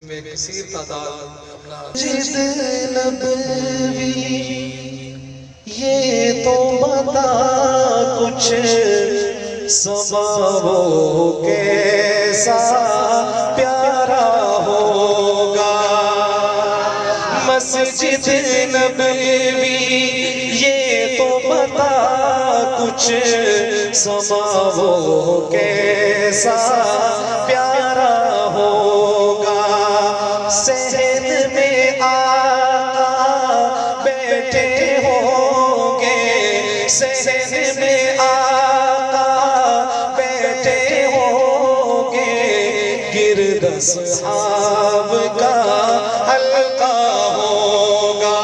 में कसीर तादाद अपना ये तो बता कुछ समावो कैसा प्यारा होगा मस्जिद नबवी। ये तो बता कुछ समावो कैसा प्यारा होगा। सहन में आका बैठे होंगे, सहन में आका बैठे होंगे, गिरद अस्हाब का हल्का होगा।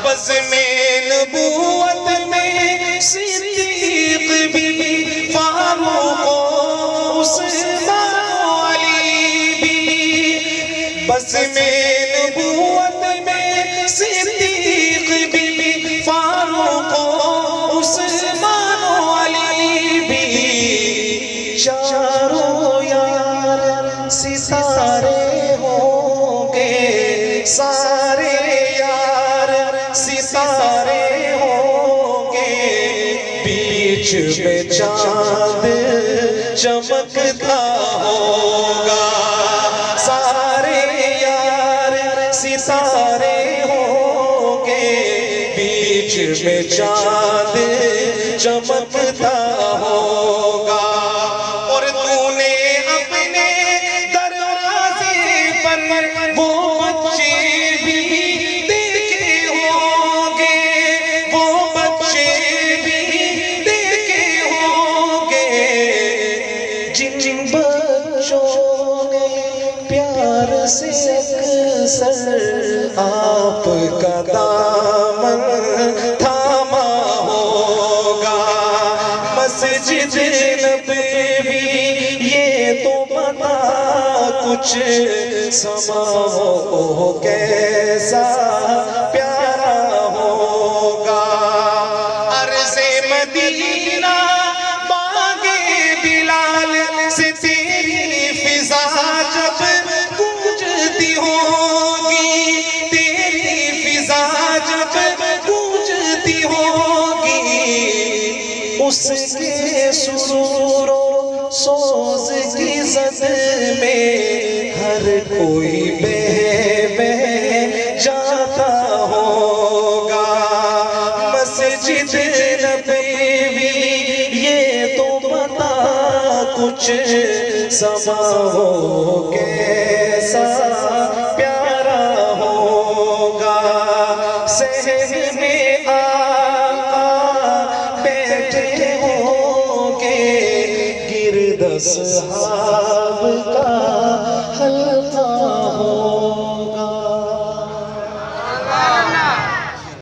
बज़्म-ए नबूवत में सिद्दीक़ भी, फारूक़ उस्मान अली भी। बज़्म-ए नबूवत में सिद्दीक़ भी, फारूक़ उस्मान अली भी। चारों यार सितारे होंगे, सारे यार सितारे होंगे, बीच में चांद चमकता होगा। सारे यार सितारे होंगे, बीच में चांद चमकता होगा। और तूने अपने दरवाजे पर वो बच्चे भी देखे होंगे, वो बच्चे भी देखे होंगे, जिन बच्चों ने प्यार से अक्सर आपका दामन थामा होगा। मस्जिद नबवी ये तो बता कुछ समाओ कैसा प्यारा होगा। अर्ज़े मदीना बागे बिलाल से तेरी फिजा जब गूंजती होगी, तेरी फिजा जब गूंजती होगी, उसके सुरूरो सोज की ज़द में हर कोई बह जाता होगा। मस्जिद नबवी ये तो बता कुछ समाओ कैसा प्यारा होगा। सहन में आका बैठे होंगे, गिरद अस्हाब